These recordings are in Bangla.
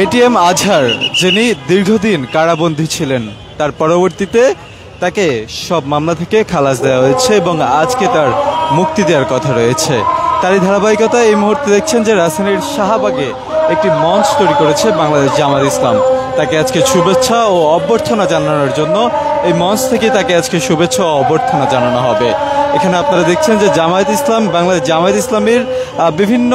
এটিএম আজহার যিনি দীর্ঘদিন কারাবন্দী ছিলেন, তার পরবর্তীতে তাকে সব মামলা থেকে খালাস দেওয়া হয়েছে এবং আজকে তার মুক্তি দেওয়ার কথা রয়েছে। তারই ধারাবাহিকতায় এই মুহূর্তে দেখছেন যে রাজধানীর শাহবাগে একটি মঞ্চ তৈরি করেছে বাংলাদেশ জামাত ইসলাম। তাকে আজকে শুভেচ্ছা ও অভ্যর্থনা জানানোর জন্য এই মঞ্চ থেকে তাকে আজকে শুভেচ্ছা ও অভ্যর্থনা জানানো হবে। এখানে আপনারা দেখছেন যে জামায়াত ইসলাম, বাংলাদেশ জামায়াত ইসলামের বিভিন্ন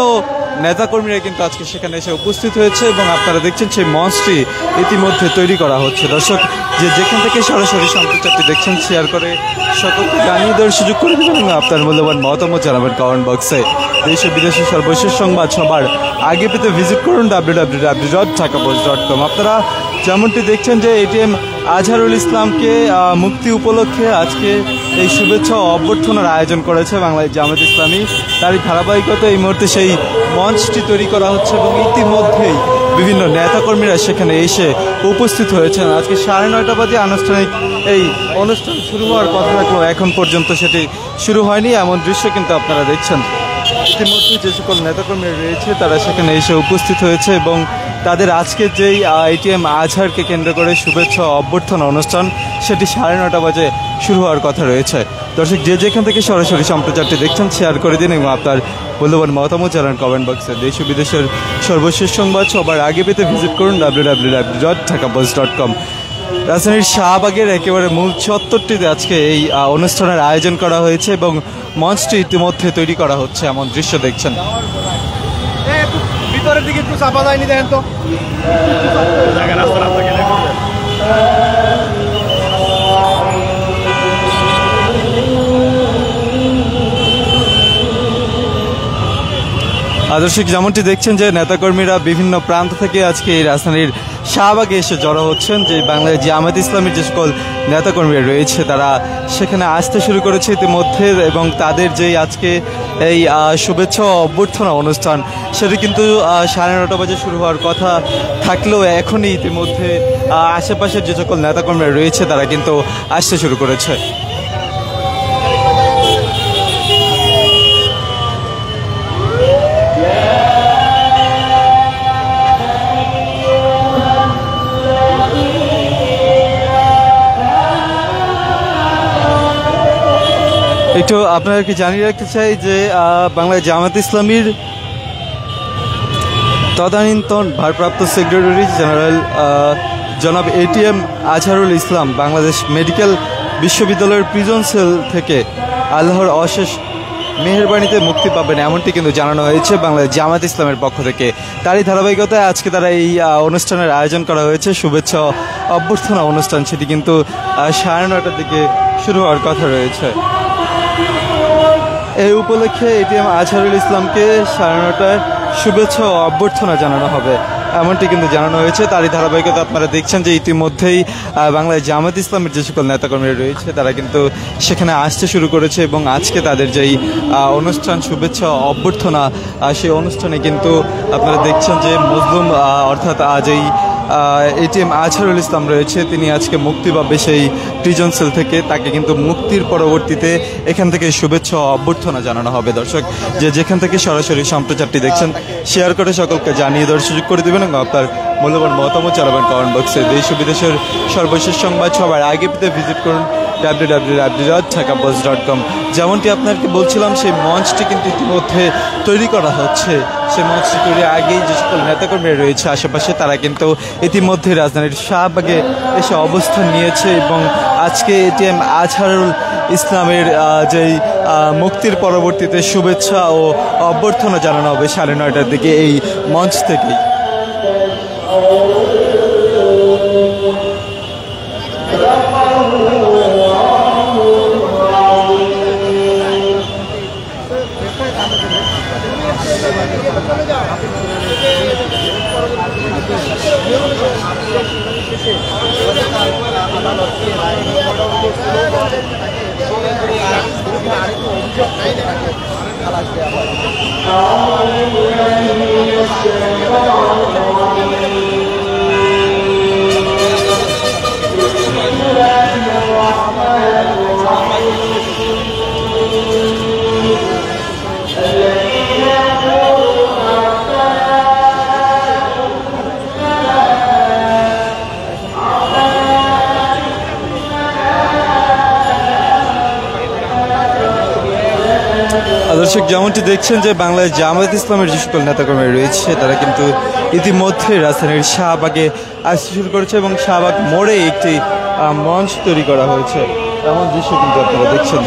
নেতাকর্মীরা কিন্তু আজকে সেখানে এসে উপস্থিত হয়েছে এবং আপনারা দেখছেন সেই মঞ্চটি ইতিমধ্যে তৈরি করা হচ্ছে। দর্শক যেখান থেকে সরাসরি সম্প্রচারটি দেখছেন শেয়ার করে সকলকে জানিয়ে দেওয়ার সুযোগ করে দেবেন এবং আপনার মূল্যবান মতামত জানাবেন কমেন্ট বক্সে। দেশ ও বিদেশের সর্বশেষ সংবাদ সবার আগে পেতে ভিজিট করুন www.dhakapost.com। আপনারা যেমনটি দেখছেন যে এটিএম আজহারুল ইসলামকে মুক্তি উপলক্ষে আজকে এই শুভেচ্ছা ও অভ্যর্থনার আয়োজন করেছে বাংলাদেশ জামায়াত ইসলামী। তারই ধারাবাহিকতা এই মুহূর্তে সেই মঞ্চটি তৈরি করা হচ্ছে এবং ইতিমধ্যেই বিভিন্ন নেতাকর্মীরা সেখানে এসে উপস্থিত হয়েছেন। আজকে 9:30 বাজে আনুষ্ঠানিক এই অনুষ্ঠান শুরু হওয়ার কথা থাকলেও এখন পর্যন্ত সেটি শুরু হয়নি, এমন দৃশ্য কিন্তু আপনারা দেখছেন। ইতিমধ্যে যে সকল নেতাকর্মী রয়েছে তারা সেখানে এসে উপস্থিত হয়েছে এবং তাদের আজকে যেই এটিএম আজহারকে কেন্দ্র করে শুভেচ্ছা অভ্যর্থনা অনুষ্ঠান সেটি 9:30 বাজে শুরু হওয়ার কথা রয়েছে। দর্শক যেখান থেকে সরাসরি সম্প্রচারটি দেখছেন শেয়ার করে দিন এবং আপনার মূল্যবান মতামত জানান কমেন্ট বক্সে। দেশ ও বিদেশের সর্বশেষ সংবাদ সবার আগে পেতে ভিজিট করুন www.dhakapost.com। রাজধানীর শাহবাগের একেবারে মূল চত্বরটিতে আজকে এই অনুষ্ঠানের আয়োজন করা হয়েছে এবং মঞ্চটি ইতিমধ্যে তৈরি করা হচ্ছে, এমন দৃশ্য দেখছেন। ভিতরের দিকে একটু চাপা যায়নি, দেখেন তো। দর্শক যেমনটি দেখছেন যে নেতাকর্মীরা বিভিন্ন প্রান্ত থেকে আজকে এই রাজধানীর শাহবাগে এসে জড়ো হচ্ছেন। যে বাংলাদেশ জামায়াত ইসলামের যে সকল নেতাকর্মীরা রয়েছে তারা সেখানে আসতে শুরু করেছে ইতিমধ্যে এবং তাদের যেই আজকে এই শুভেচ্ছা অভ্যর্থনা অনুষ্ঠান সেটি কিন্তু 9:30 বাজে শুরু হওয়ার কথা থাকলেও এখনই ইতিমধ্যে আশেপাশের যে সকল নেতাকর্মীরা রয়েছে তারা কিন্তু আসতে শুরু করেছে। একটু আপনাদেরকে জানিয়ে রাখতে চাই যে বাংলাদেশ জামায়াত ইসলামীর তদানীন্তন ভারপ্রাপ্ত সেক্রেটারি জেনারেল জনাব এটিএম আজহারুল ইসলাম বাংলাদেশ মেডিকেল বিশ্ববিদ্যালয়ের প্রিজন সেল থেকে আল্লাহর অশেষ মেহেরবানিতে মুক্তি পাবেন এমনটি কিন্তু জানানো হয়েছে বাংলাদেশ জামায়াত ইসলামের পক্ষ থেকে। তারই ধারাবাহিকতায় আজকে তারা এই অনুষ্ঠানের আয়োজন করা হয়েছে শুভেচ্ছা অভ্যর্থনা অনুষ্ঠান, সেটি কিন্তু 9:30 দিকে শুরু হওয়ার কথা রয়েছে। এই উপলক্ষে এটিএম আজহারুল ইসলামকে 9:30 শুভেচ্ছা ও অভ্যর্থনা জানানো হবে এমনটি কিন্তু জানানো হয়েছে। তারই ধারাবাহিকতা আপনারা দেখছেন যে ইতিমধ্যেই বাংলাদেশ জামায়াত ইসলামের যে সকল নেতাকর্মীরা রয়েছে তারা কিন্তু সেখানে আসতে শুরু করেছে এবং আজকে তাদের যেই অনুষ্ঠান শুভেচ্ছা অভ্যর্থনা সেই অনুষ্ঠানে কিন্তু আপনারা দেখছেন যে মজলুম অর্থাৎ যেই এটিএম আজহারুল ইসলাম রয়েছে তিনি আজকে মুক্তি পাবে সেই প্রিজন সেল থেকে। তাকে কিন্তু মুক্তির পরবর্তীতে এখান থেকে শুভেচ্ছা অভ্যর্থনা জানানো হবে। দর্শক যেখান থেকে সরাসরি সম্প্রচারটি দেখছেন শেয়ার করে সকলকে জানিয়ে দেওয়ার সুযোগ করে দেবেন এবং আপনার মূল্যবান মতামত জানাবেন কমেন্ট বক্সে। দেশ ও বিদেশের সর্বশেষ সংবাদ সবার আগে পেতে ভিজিট করুন www.dhakapost.com। যেমনটি আপনাকে বলছিলাম সেই মঞ্চটি কিন্তু ইতিমধ্যে তৈরি করা হচ্ছে। সেই মঞ্চটি তৈরি আগেই যে সকল নেতাকর্মীরা রয়েছে আশেপাশে তারা কিন্তু ইতিমধ্যে রাজধানীর শাহবাগে এসে অবস্থান নিয়েছে এবং আজকে এটিএম আজহারুল ইসলামের যেই মুক্তির পরবর্তীতে শুভেচ্ছা ও অভ্যর্থনা জানানো হবে 9:30 দিকে এই মঞ্চ থেকেই। দর্শক যেমনটি দেখছেন যে বাংলাদেশ জামায়াত ইসলামের যে সকল নেতাকর্মী রয়েছে তারা কিন্তু ইতিমধ্যে রাজধানীর শাহবাগে আসতে শুরু করেছে এবং শাহবাগ মোড়ে একটি মঞ্চ তৈরি করা হয়েছে, এমন দৃশ্য কিন্তু আপনারা দেখছেন।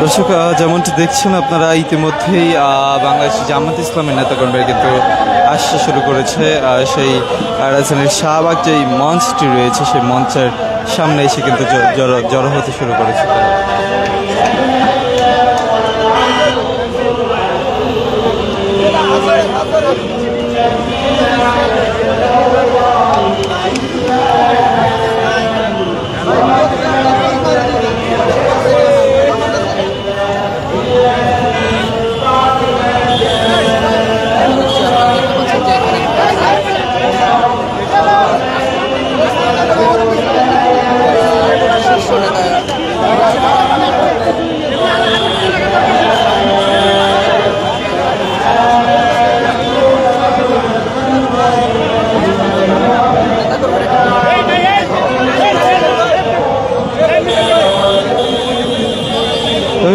দর্শক যেমনটি দেখছেন আপনারা ইতিমধ্যেই বাংলাদেশ জামাত ইসলামের নেতাকর্মীরা কিন্তু আসতে শুরু করেছে সেই রাজধানীর শাহবাগ যেই মঞ্চটি রয়েছে সেই মঞ্চের সামনে এসে কিন্তু জড়ো হতে শুরু করেছে।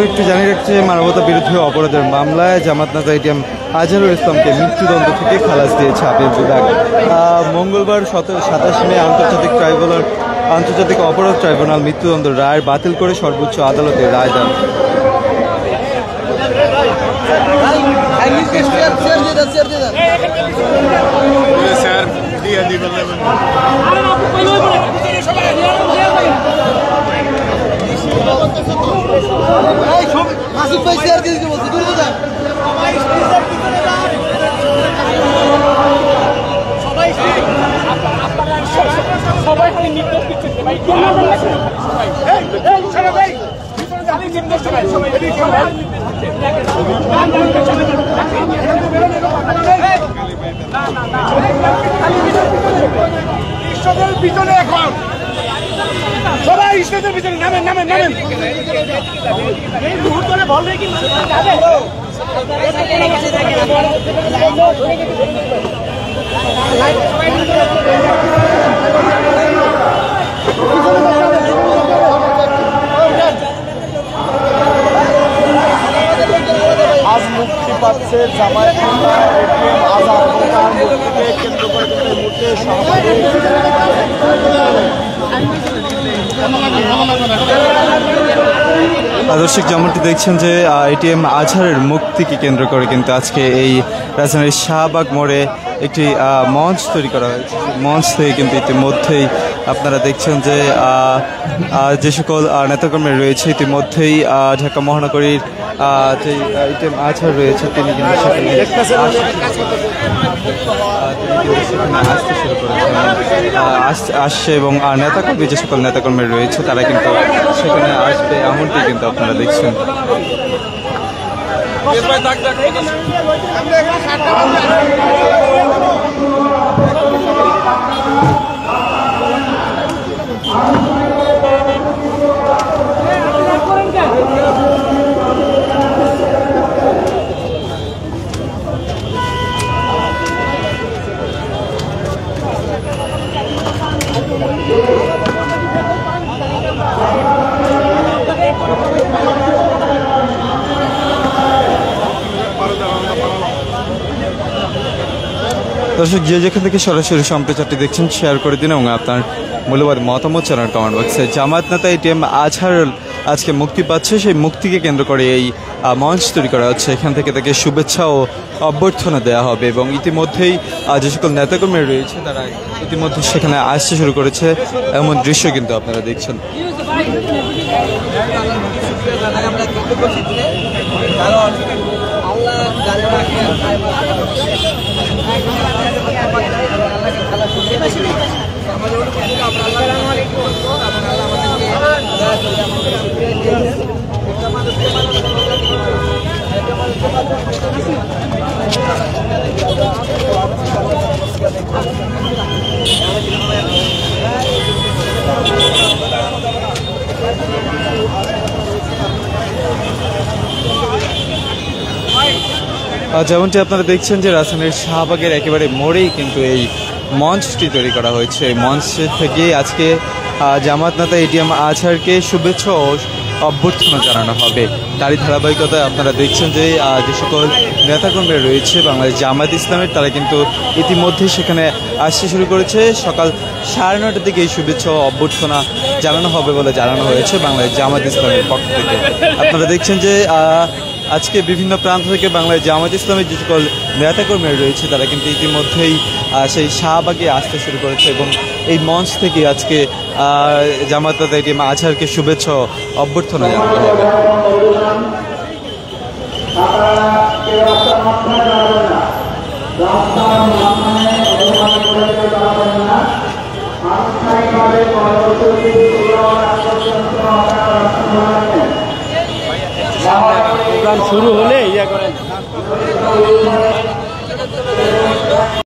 একটু জানিয়ে রাখছে, মানবতা বিরোধী অপরাধের মামলায় জামাত নেতা এটিএম আজহারুল ইসলামকে মৃত্যুদণ্ড থেকে খালাস দিয়েছে আপিল বিভাগ। মঙ্গলবার 27 মে আন্তর্জাতিক অপরাধ ট্রাইব্যুনাল মৃত্যুদণ্ড রায় বাতিল করে সর্বোচ্চ আদালতে রায় দেন। পিছনে এখন সবাই স্টেজের পিছনে নামেন নামেন নামেন। এই মুহূর্তে বল কি যাবে আজ মুক্তি পাচ্ছে জামায়াত এটিএম আজহার মুক্তিকে কেন্দ্র করে মুহূর্তে দর্শক যেমনটি দেখছেন যে এটিএম আজহারের মুক্তিকে কেন্দ্র করে কিন্তু আজকে এই রাজধানীর শাহবাগ মোড়ে একটি মঞ্চ তৈরি করা হয়েছে। মঞ্চ থেকে কিন্তু ইতিমধ্যেই আপনারা দেখছেন যে যে সকল নেতাকর্মী রয়েছে ইতিমধ্যেই ঢাকা মহানগরীর যে এটিএম আজহার রয়েছে তিনি কিন্তু সেখানে আসতে শুরু করেছেন, আসছে এবং নেতাকর্মী যে সকল নেতাকর্মী রয়েছে তারা কিন্তু সেখানে আসবে, এমনটি কিন্তু আপনারা দেখছেন। দর্শক যে যেখান থেকে সরাসরি সম্প্রচারটি দেখছেন শেয়ার করে দিন এবং আপনার মূল্যবান মতামত জানার কমেন্ট বক্সে। জামায়াত নেতা এটিএম আজহার আজকে মুক্তি পাচ্ছে, সেই মুক্তিকে কেন্দ্র করে এই মঞ্চ তৈরি করা হচ্ছে। এখান থেকে তাকে শুভেচ্ছা ও অভ্যর্থনা দেওয়া হবে এবং ইতিমধ্যেই যে সকল নেতাকর্মী রয়েছে তারা ইতিমধ্যে সেখানে আসতে শুরু করেছে, এমন দৃশ্য কিন্তু আপনারা দেখছেন। যেমনটি আপনারা দেখছেন যে রাজধানীর শাহবাগের একেবারে মোড়েই কিন্তু এই মঞ্চটি তৈরি করা হয়েছে। এই মঞ্চ থেকে আজকে জামাত নেতা এটিএম আজহারকে শুভেচ্ছা ও অভ্যর্থনা জানানো হবে। তারই ধারাবাহিকতায় আপনারা দেখছেন যে যে সকল নেতাকর্মীরা রয়েছে বাংলাদেশ জামাত ইসলামের, তারা কিন্তু ইতিমধ্যে সেখানে আসতে শুরু করেছে। সকাল 9:30টার দিকে এই শুভেচ্ছা ও অভ্যর্থনা জানানো হবে বলে জানানো হয়েছে বাংলাদেশ জামাত ইসলামের পক্ষ থেকে। আপনারা দেখছেন যে আজকে বিভিন্ন প্রান্ত থেকে বাংলাদেশ জামাত ইসলামের যে সকল নেতাকর্মীরা রয়েছে তারা কিন্তু ইতিমধ্যেই সেই শাহবাগে আসতে শুরু করেছে এবং এই মঞ্চ থেকে আজকে জামাত নেতা এটিএম আজহারকে শুভেচ্ছা অভ্যর্থনা জানানো হবে। প্রোগ্রাম শুরু হলে ইয়া করেন।